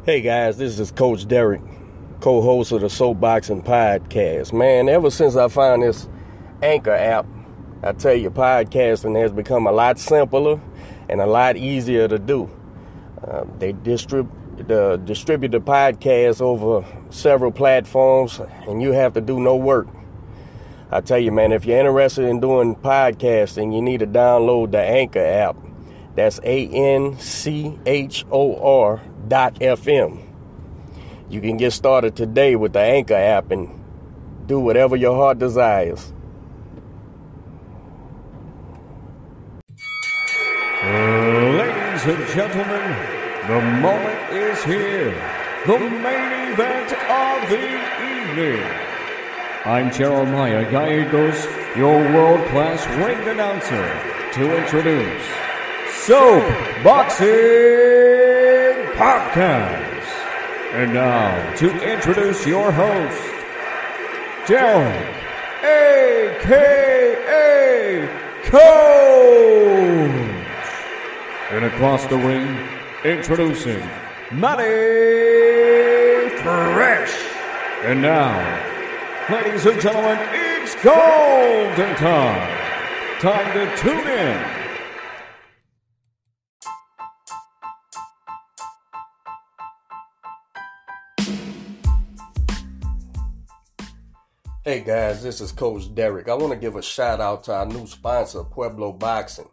Hey guys, this is Coach Derek, co-host of the Soapboxing Podcast. Man, ever since I found this Anchor app, I tell you, podcasting has become a lot simpler and a lot easier to do. They distribute the podcast over several platforms, and you have to do no work. I tell you, man, if you're interested in doing podcasting, you need to download the Anchor app. That's ANCHOR.FM. You can get started today with the Anchor app and do whatever your heart desires. Ladies and gentlemen, the moment is here. The main event of the evening. I'm Jeremiah Gallegos, your world-class ring announcer, to introduce Soapboxing Podcast. And now, to introduce your host, Derek, a.k.a. Coach. And across the ring, introducing Matty Fresh. And now, ladies and gentlemen, it's golden time. Time to tune in. Hey guys, this is Coach Derek. I want to give a shout out to our new sponsor, Pueblo Boxing.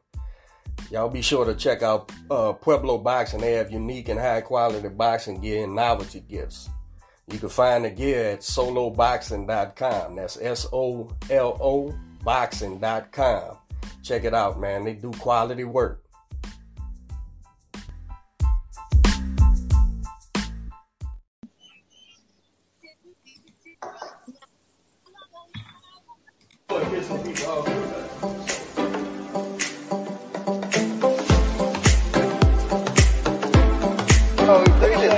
Y'all be sure to check out Pueblo Boxing. They have unique and high quality boxing gear and novelty gifts. You can find the gear at soloboxing.com. That's SOLO boxing.com. Check it out, man. They do quality work.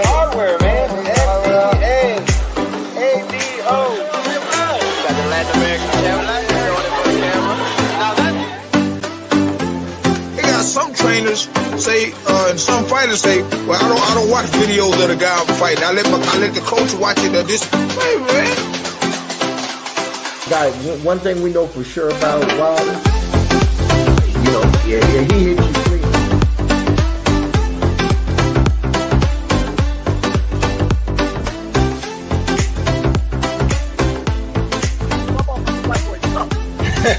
Hardware, man. S-E-A-A-D-O. Got the Latin American camera. They got some trainers say, and some fighters say, well, I don't watch videos of the guy fighting. I let the coach watch it. Hey, man. Guys, one thing we know for sure about Wilder, he hit you clean.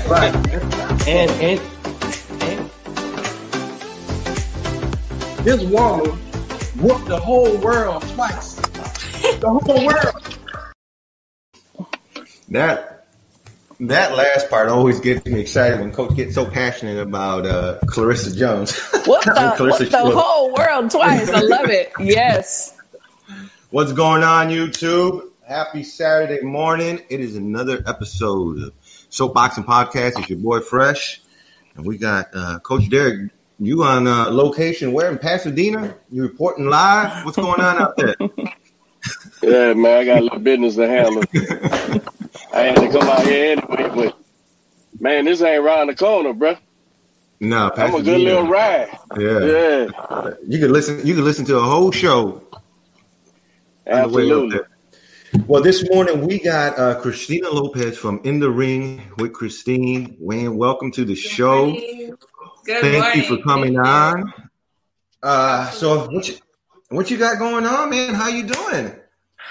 Right. And this woman whooped the whole world twice. The whole world. That last part always gets me excited when Coach gets so passionate about Clarissa Jones. What the whole world twice? I love it. Yes. What's going on, YouTube? Happy Saturday morning. It is another episode of Soapboxing Podcast. It's your boy Fresh. And we got Coach Derek. You on location where in Pasadena? You reporting live? What's going on out there? Yeah, man, I got a little business to handle. I had to come out here anyway, but man, this ain't around the corner, bro. No, I'm a good little ride. Yeah. You can listen to a whole show. Absolutely. Well, this morning we got Christine Lopez from In the Ring with Christine. Wayne, welcome to the show. Thank you for coming on. So what you got going on, man? How you doing?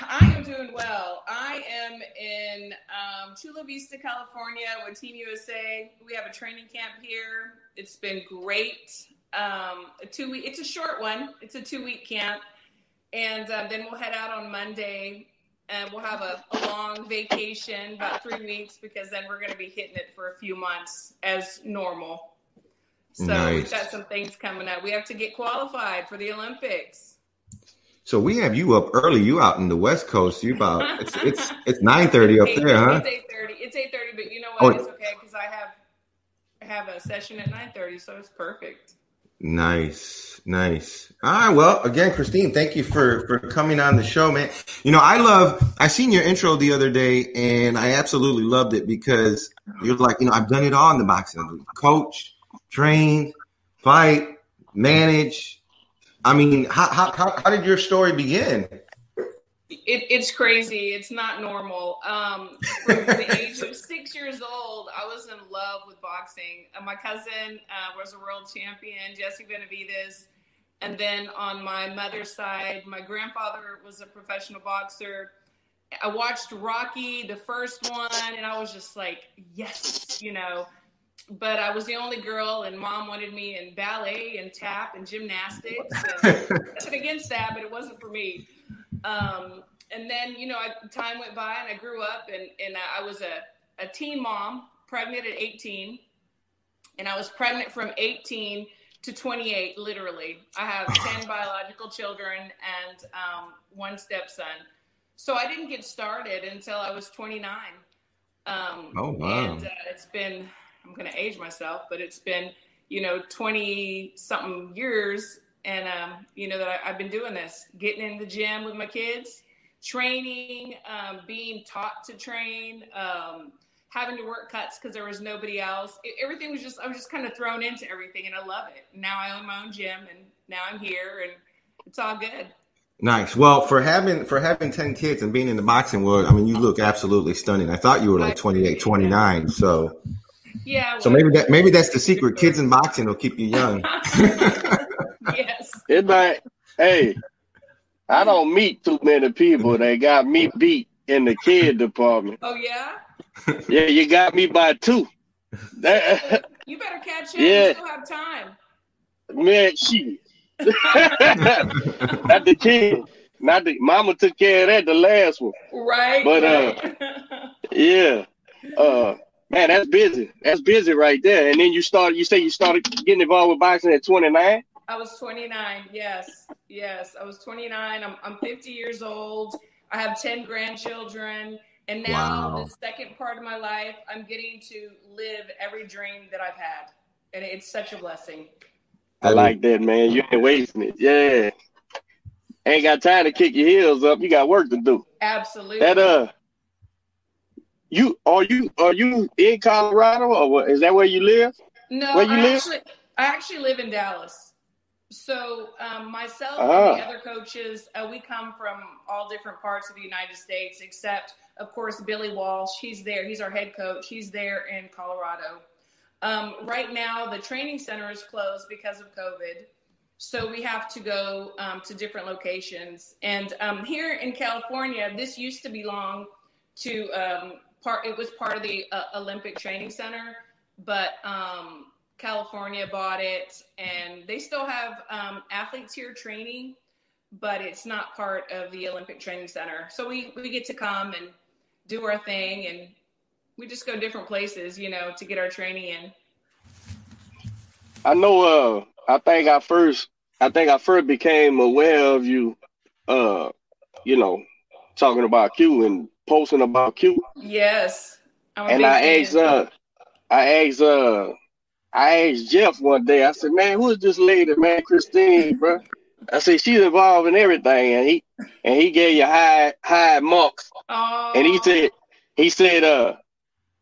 I am doing well. I am in Chula Vista, California with Team USA. We have a training camp here. It's been great. It's a short one. It's a 2-week camp. And then we'll head out on Monday. And we'll have a long vacation, about 3 weeks, because then we're going to be hitting it for a few months as normal. So nice. We've got some things coming up. We have to get qualified for the Olympics. So we have you up early. You out in the West Coast. You about it's 9:30 up there, huh? It's 8:30, but you know what? It's okay because I have a session at 9:30, so it's perfect. Nice. All right. Well, again, Christine, thank you for coming on the show, man. I seen your intro the other day and I absolutely loved it because you're like, I've done it all in the boxing. Coach, train, fight, manage. I mean, how did your story begin? It's crazy. It's not normal. From the age of 6 years old, I was in love with boxing. My cousin was a world champion, Jesse Benavides. And then on my mother's side, my grandfather was a professional boxer. I watched Rocky, the first one, and I was just like, yes, you know. But I was the only girl, and Mom wanted me in ballet and tap and gymnastics. And nothing against that, but it wasn't for me. And then, you know, time went by, and I grew up, and I was a teen mom, pregnant at 18. And I was pregnant from 18 to 28, literally. I have 10 biological children and one stepson. So I didn't get started until I was 29. Oh, wow. And it's been, I'm going to age myself, but it's been, you know, 20-something years. And, you know, that I've been doing this, getting in the gym with my kids, training, being taught to train, having to work cuts because there was nobody else. Everything was just, I was just kind of thrown into everything, and I love it. Now I own my own gym, and now I'm here, and it's all good. Nice. Well, for having 10 kids and being in the boxing world, I mean, you look absolutely stunning. I thought you were like 28, 29. So yeah. So maybe that's the secret. Kids in boxing will keep you young. Yes. It might. Hey, I don't meet too many people that got me beat in the kid department. Oh yeah. Yeah, you got me by 2. You better catch up. Yeah. You still have time. Man, shit. Not the kid. Not the mama took care of that, the last one. Right. But right. yeah. Man, that's busy. That's busy right there. And then you say you started getting involved with boxing at 29? I was 29. Yes. I was 29. I'm 50 years old. I have 10 grandchildren. And now the second part of my life, I'm getting to live every dream that I've had. And it's such a blessing. I like that, man. You ain't wasting it. Yeah. Ain't got time to kick your heels up. You got work to do. Absolutely. That are you in Colorado, or what? Is that where you live? No, where you live? I actually live in Dallas. So myself and the other coaches, we come from all different parts of the United States, except, of course, Billy Walsh. He's there. He's our head coach. He's there in Colorado. Right now, the training center is closed because of COVID. So we have to go to different locations. And here in California, this used to belong to it was part of the Olympic Training Center, but California bought it, and they still have athletes here training, but it's not part of the Olympic Training Center. So we get to come and do our thing, and we just go different places, you know, to get our training in. I know. I think I first became aware of you. You know, talking about Q and posting about Q. Yes. I asked Jeff one day. I said, "Man, who is this lady, man, Christine, bro?" I said, "She's involved in everything," and he gave you high marks. Oh. And he said,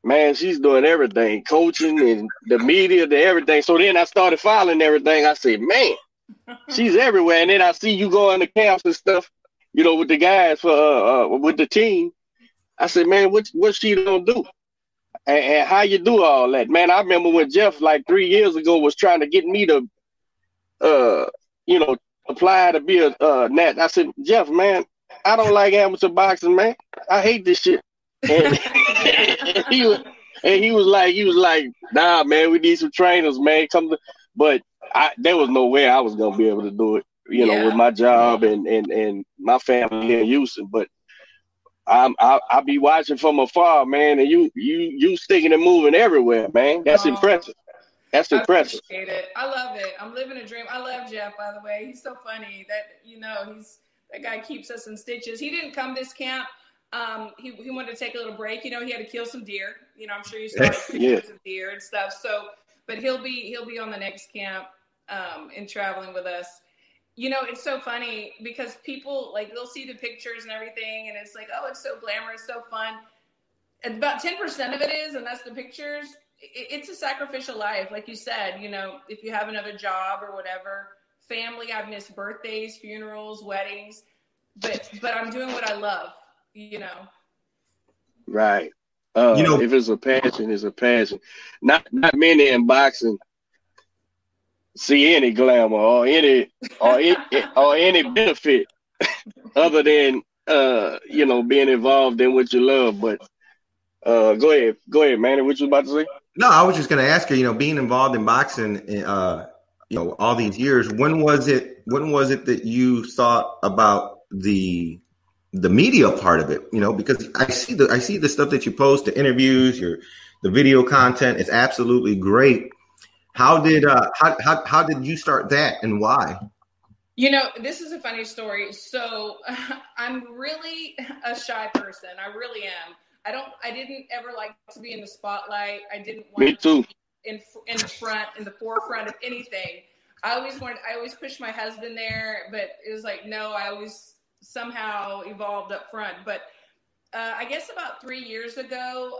"Man, she's doing everything, coaching and the media, the everything." So then I started following everything. I said, "Man, she's everywhere." And then I see you going to camps and stuff, you know, with the guys for with the team. I said, "Man, what she gonna do? And how you do all that?" Man, I remember when Jeff, like 3 years ago, was trying to get me to, you know, apply to be a nat. I said, "Jeff, man, I don't like amateur boxing, man. I hate this shit." And he was like, "Nah, man, we need some trainers, man. But there was no way I was gonna be able to do it, you know, with my job and my family here in Houston. But I'll be watching from afar, man, and you sticking and moving everywhere, man. That's impressive. That's impressive. I appreciate it. I love it. I'm living a dream. I love Jeff, by the way. He's so funny that, you know, that guy keeps us in stitches. He didn't come this camp. He wanted to take a little break. You know, he had to kill some deer. You know, I'm sure you saw pictures of deer and stuff. So, but he'll be on the next camp and traveling with us. You know, it's so funny because people, like, they'll see the pictures and everything, and it's like, oh, it's so glamorous, so fun. And about 10% of it is, and that's the pictures. It's a sacrificial life. Like you said, you know, if you have another job or whatever, family. I've missed birthdays, funerals, weddings, but I'm doing what I love, you know. Right. If it's a passion, it's a passion. Not many in boxing see any glamour or any benefit other than being involved in what you love. But go ahead, Manny. What you about to say? No, I was just going to ask her. Being involved in boxing, all these years. When was it that you thought about the media part of it? Because I see the stuff that you post, the interviews, the video content is absolutely great. How did you start that, and why? This is a funny story. So I'm really a shy person. I really am. I didn't ever like to be in the spotlight. I didn't want to be in the forefront of anything. I always pushed my husband there, but it was like, no, I always somehow evolved up front. But I guess about 3 years ago,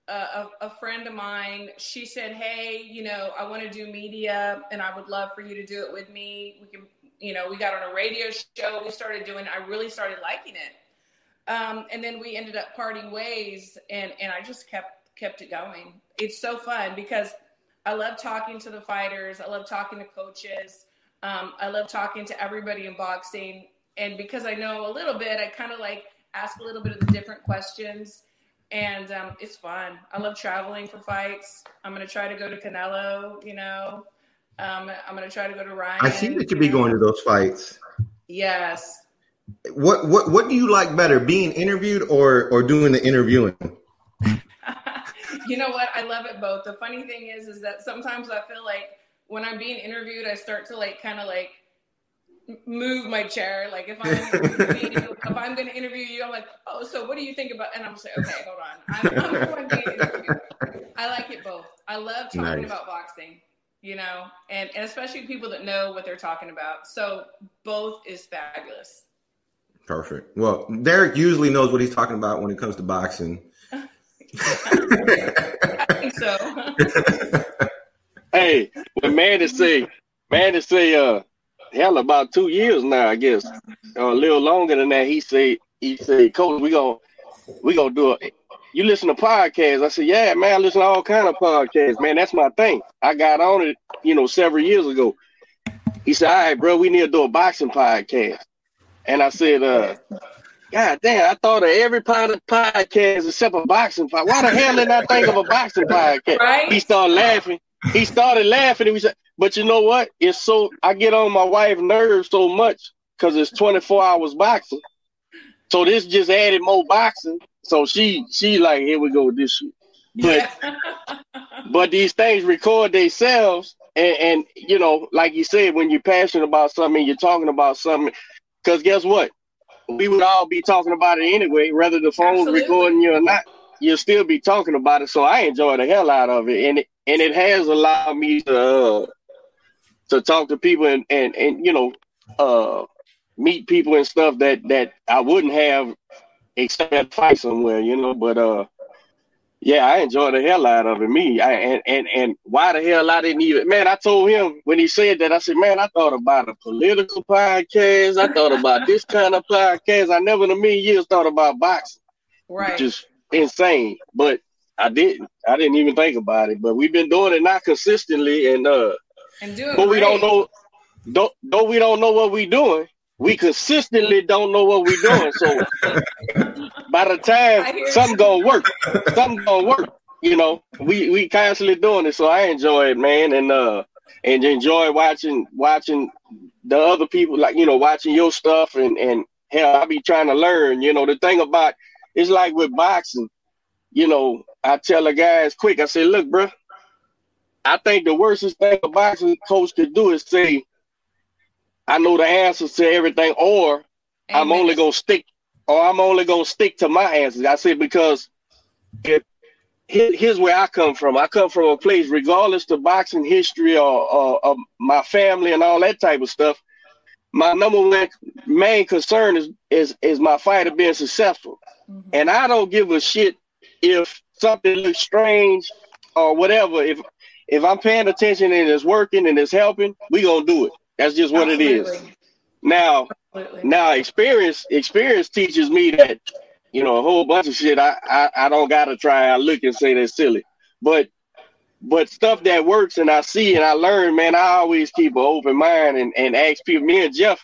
a friend of mine, she said, hey, I want to do media and I would love for you to do it with me. We can, we got on a radio show. We started doing it. I really started liking it. And then we ended up parting ways, and I just kept it going. It's so fun because I love talking to the fighters. I love talking to coaches. I love talking to everybody in boxing. And because I know a little bit, I kind of like ask a little bit of the different questions. And it's fun. I love traveling for fights. I'm going to try to go to Canelo, I'm going to try to go to Ryan. I see that you'll be going to those fights. Yes. What do you like better, being interviewed or doing the interviewing? You know what? I love it both. The funny thing is that sometimes I feel like when I'm being interviewed, I start to kind of move my chair. Like if I'm going to interview you, I'm like, oh, so what do you think about? And I'm saying, okay, hold on. I'm going to be interviewed. I like it both. I love talking about boxing, and especially people that know what they're talking about. So both is fabulous. Perfect. Well, Derek usually knows what he's talking about when it comes to boxing. I think so. Hey, when man to say, hell, about 2 years now, I guess, or a little longer than that. He said, Coach, we gonna do it. You listen to podcasts? I said, yeah, man, I listen to all kind of podcasts, man. That's my thing. I got on it, several years ago. He said, all right, bro, we need to do a boxing podcast. And I said, God damn, I thought of every podcast except a boxing podcast. Why the hell didn't I think of a boxing podcast? Right? He started laughing. And we said, but you know what? I get on my wife's nerves so much because it's 24 hours boxing. So this just added more boxing. So she like, here we go with this shit. But these things record themselves. And like you said, when you're passionate about something, you're talking about something. Because guess what? We would all be talking about it anyway, whether the phone's recording you or not. You'll still be talking about it. So I enjoy the hell out of it, and it has allowed me to talk to people and meet people and stuff that I wouldn't have except at a fight somewhere, But yeah, I enjoy the hell out of it. And why the hell I didn't even, man, I told him when he said that, I said, man, I thought about a political podcast. I thought about this kind of podcast. I never in a million years thought about boxing. Right. Which is insane. But I didn't even think about it. But we've been doing it not consistently and doing but we don't know, though we don't know what we're doing. We consistently don't know what we're doing. So by the time something gonna work, we constantly doing it. So I enjoy it, man, and enjoy watching the other people, watching your stuff and hell, I be trying to learn. The thing about it's like with boxing, I tell the guys quick, I say, look, bro, I think the worstest thing a boxing coach could do is say, I know the answers to everything, or I'm only gonna stick to my answers. I said, because here's where I come from. I come from a place, regardless of boxing history or my family and all that type of stuff. My number one main concern is my fighter being successful. Mm-hmm. And I don't give a shit if something looks strange or whatever. If I'm paying attention and it's working and it's helping, we gonna do it. That's just what it is. Absolutely. Now, Absolutely. now experience teaches me that, you know, a whole bunch of shit I don't gotta try. I look and say that's silly, but stuff that works and I see and I learn, man, I always keep an open mind and ask people. Me and Jeff,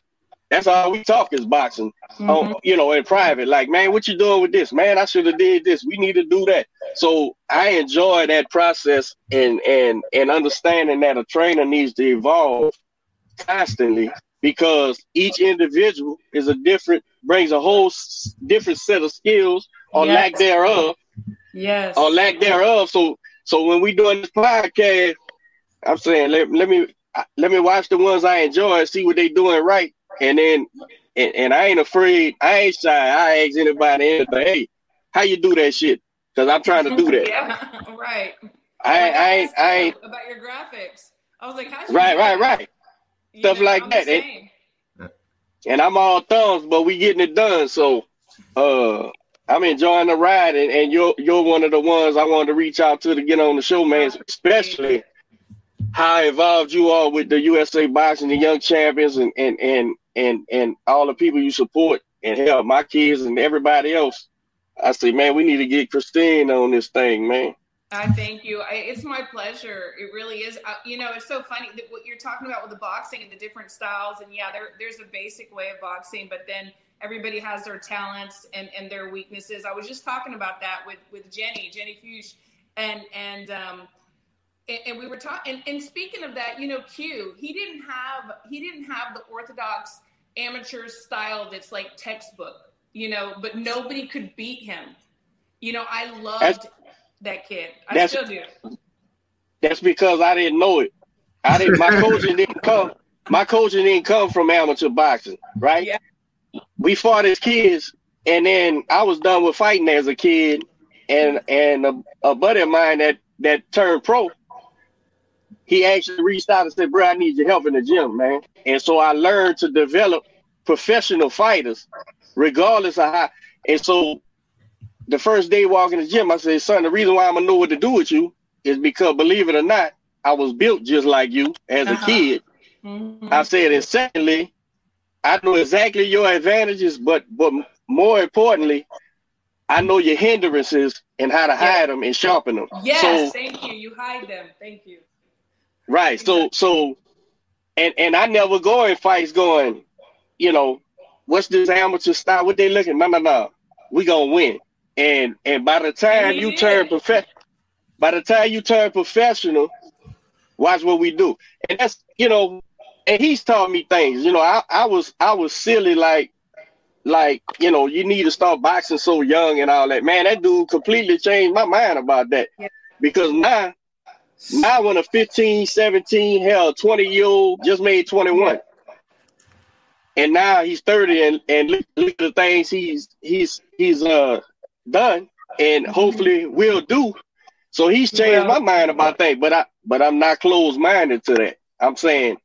that's all we talk is boxing. You know, in private, like, man, what you doing with this? Man, I should have did this. We need to do that. So I enjoy that process and understanding that a trainer needs to evolve constantly, because each individual is brings a whole different set of skills or lack thereof. Yes. Or lack thereof. So when we doing this podcast, I'm saying let me watch the ones I enjoy and see what they doing right, and then and I ain't afraid. I ain't shy. I ask anybody anything. Hey, how you do that shit? Because I'm trying to do that. Yeah, right. I ain't about your graphics. I was like, how'd you right. Stuff like that. And I'm all thumbs, but we getting it done. So I'm enjoying the ride, and you're one of the ones I wanted to reach out to get on the show, man. Especially how involved you are with the USA Boxing, the young champions, and all the people you support and help, my kids and everybody else. I say, man, we need to get Christine on this thing, man. I thank you. It's my pleasure. It really is. You know, it's so funny that what you're talking about with the boxing and the different styles. And yeah, there's a basic way of boxing, but then everybody has their talents and their weaknesses. I was just talking about that with Jenny Fuchs, and we were talking. And speaking of that, you know, Q, he didn't have the orthodox amateur style that's like textbook, you know, but nobody could beat him. You know, I loved that kid. I still do. That's because I didn't know it. My coaching didn't come from amateur boxing, right? Yeah. We fought as kids, and then I was done with fighting as a kid, and a buddy of mine that turned pro, he actually reached out and said, bro, I need your help in the gym, man. And so I learned to develop professional fighters regardless of how. And so the first day walking the gym, I said, son, the reason why I'm going to know what to do with you is because, believe it or not, I was built just like you as a kid. Mm-hmm. I said, and secondly, I know exactly your advantages, but more importantly, I know your hindrances and how to hide them and sharpen them. Yes, thank you. You hide them. Thank you. Right. So, and I never go in fights going, you know, what's this amateur style? What they looking? No. We gonna win. And by the time you turn professional, watch what we do. And that's, you know, and he's taught me things. You know, I was silly like, you know, you need to start boxing so young and all that. Man, that dude completely changed my mind about that. Yeah. Because now when a 15, 17, hell, 20-year-old just made 21. And now he's 30 and look at the things he's done and hopefully will do. So he's changed my mind about things, but I'm not closed-minded to that. I'm saying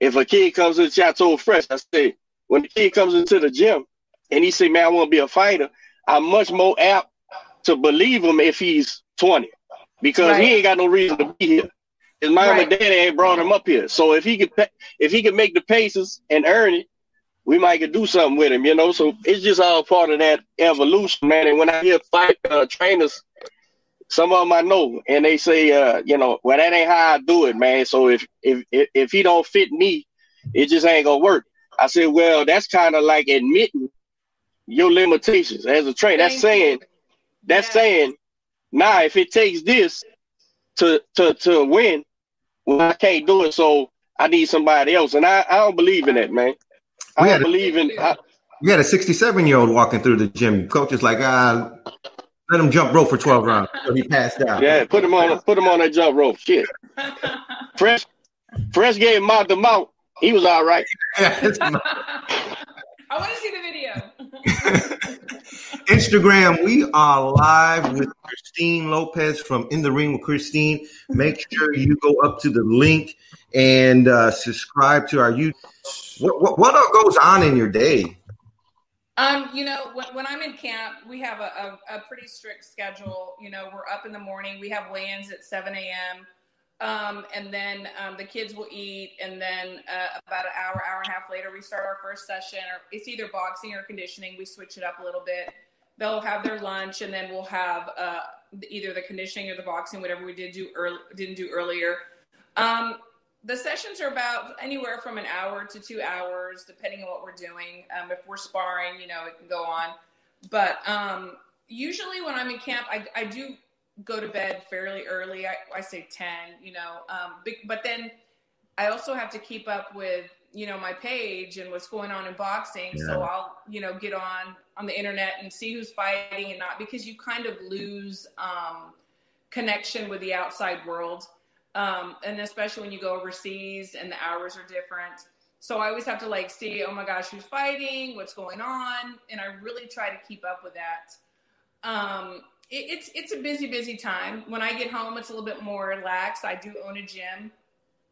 if a kid comes to the Chateau Fresh, I say, when the kid comes into the gym and he say, man, I want to be a fighter, I'm much more apt to believe him if he's 20 because he ain't got no reason to be here. His mom and daddy ain't brought him up here. So if he could make the paces and earn it, we might could do something with him, you know. So it's just all part of that evolution, man. And when I hear fight trainers, some of them I know, and they say, you know, well, that ain't how I do it, man. So if he don't fit me, it just ain't gonna work. I said, well, that's kind of like admitting your limitations as a trainer. That's saying, nah, if it takes this to win, well, I can't do it, so I need somebody else. And I don't believe in that, man. We had a 67-year-old walking through the gym. Coach is like, let him jump rope for 12 rounds. So he passed out. Yeah, put him on that jump rope. Shit. Fresh gave him out the mouth. He was all right. I want to see the video. Instagram, we are live with Christine Lopez from In the Ring with Christine. Make sure you go up to the link and subscribe to our YouTube. What goes on in your day? You know, when I'm in camp, we have a pretty strict schedule. You know, we're up in the morning. We have weigh-ins at 7 a.m. And then the kids will eat, and then about an hour and a half later, we start our first session. Or it's either boxing or conditioning. We switch it up a little bit. They'll have their lunch, and then we'll have either the conditioning or the boxing, whatever we didn't do earlier. The sessions are about anywhere from an hour to 2 hours, depending on what we're doing. If we're sparring, it can go on. But usually when I'm in camp, I do go to bed fairly early. I say 10, but then I also have to keep up with, my page and what's going on in boxing. Yeah. So I'll, get on the internet and see who's fighting and not, because you kind of lose connection with the outside world. And especially when you go overseas and the hours are different. So I always have to see, oh my gosh, who's fighting, what's going on. And I really try to keep up with that. It's a busy time. When I get home, it's a little bit more relaxed. I do own a gym.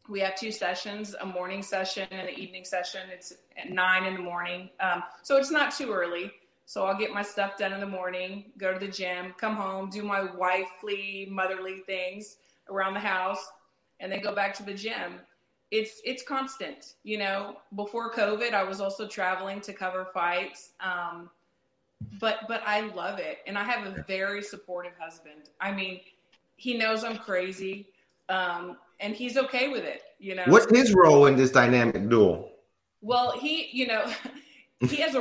We have 2 sessions, a morning session and an evening session. It's at 9 in the morning. So it's not too early. So I'll get my stuff done in the morning, go to the gym, come home, do my wifely, motherly things around the house, and then go back to the gym. It's constant. Before COVID, I was also traveling to cover fights. But I love it. And I have a very supportive husband. I mean, he knows I'm crazy. And he's okay with it, What's his role in this dynamic duel? Well, he has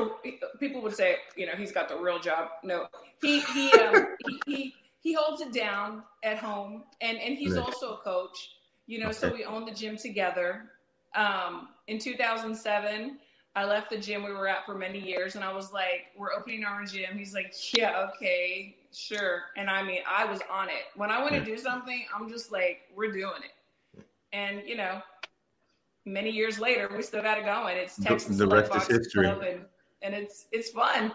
people would say, he's got the real job. No, he holds it down at home, and he's also a coach, okay. So we own the gym together. In 2007, I left the gym we were at for many years, and I was like, we're opening our own gym. He's like, yeah, okay, sure. And I mean, I was on it. When I want to do something, I'm just like, we're doing it. And, many years later, we still got it going. It's Texas. The rest is history. And it's fun.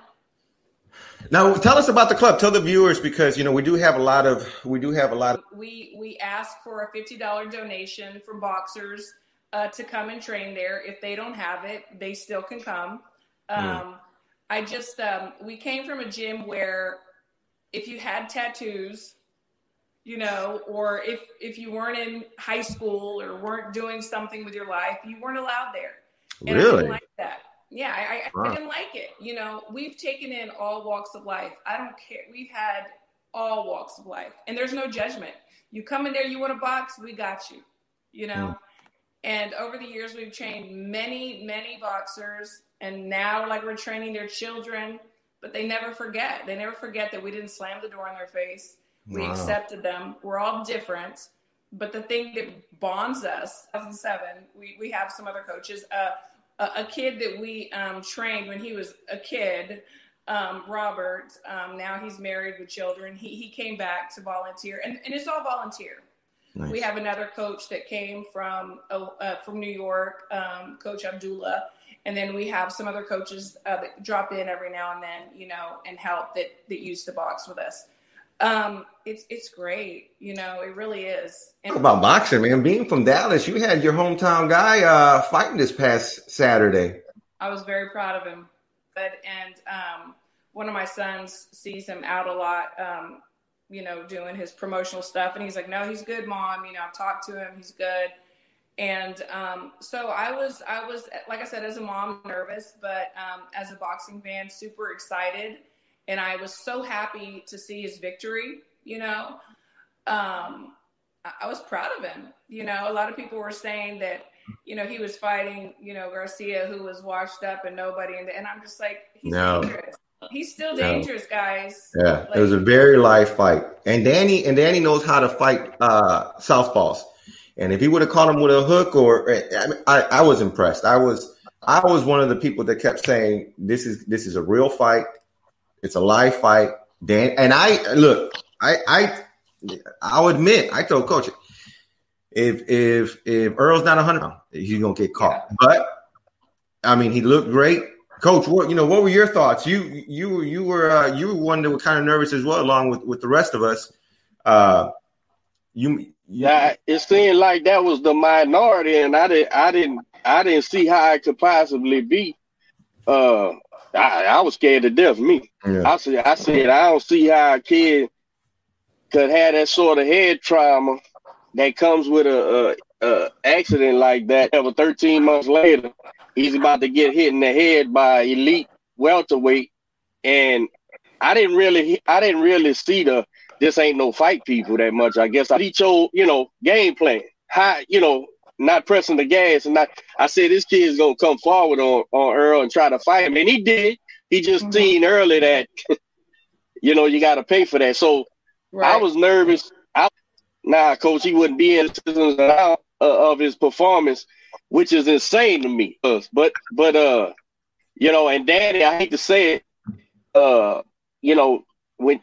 Now, tell us about the club. Tell the viewers, because, we do have a lot of. We ask for a $50 donation from boxers to come and train there. If they don't have it, they still can come. We came from a gym where if you had tattoos, or if you weren't in high school or weren't doing something with your life, you weren't allowed there. And really? I didn't like that. Yeah, I didn't like it. We've taken in all walks of life. I don't care. We've had all walks of life, and there's no judgment. You come in there, you want to box, we got you, And over the years, we've trained many, many boxers, and now we're training their children, but they never forget. They never forget that we didn't slam the door in their face. We accepted them. We're all different. But the thing that bonds us, 2007, we have some other coaches. A kid that we trained when he was a kid, Robert, now he's married with children. He came back to volunteer, and it's all volunteer. Nice. We have another coach that came from New York, Coach Abdullah. And then we have some other coaches that drop in every now and then, and help that used to box with us. It's great. It really is. Talk about boxing, man. Being from Dallas, you had your hometown guy fighting this past Saturday. I was very proud of him. And one of my sons sees him out a lot, doing his promotional stuff. And he's like, no, he's good, Mom. I've talked to him. He's good. And so I was, like I said, as a mom, nervous, but as a boxing fan, super excited. And I was so happy to see his victory, I was proud of him. A lot of people were saying that, he was fighting, Garcia, who was washed up and nobody. And I'm just like, he's dangerous. He's still dangerous, guys. Yeah, it was a very live fight. And Danny knows how to fight southpaws. And if he would have caught him with a hook, I was impressed. I was one of the people that kept saying, this is a real fight. It's a live fight. I'll admit, I told Coach, if Earl's not 100, he's gonna get caught. Yeah. But I mean, he looked great. Coach, what were your thoughts? You were one that was kind of nervous as well, along with the rest of us. Yeah, it seemed like that was the minority, and I didn't see how it could possibly be. I was scared to death. Me, yeah. I said I don't see how a kid could have that sort of head trauma that comes with a accident like that. 13 months later, he's about to get hit in the head by elite welterweight, and I didn't really see this ain't no fight people that much. I guess he chose, game plan, high, not pressing the gas, and I said this kid's gonna come forward on Earl and try to fight him, and he did. He just seen early that you got to pay for that. So I was nervous. Coach, he wouldn't be in the of his performance, which is insane to me. But and Danny, I hate to say it, when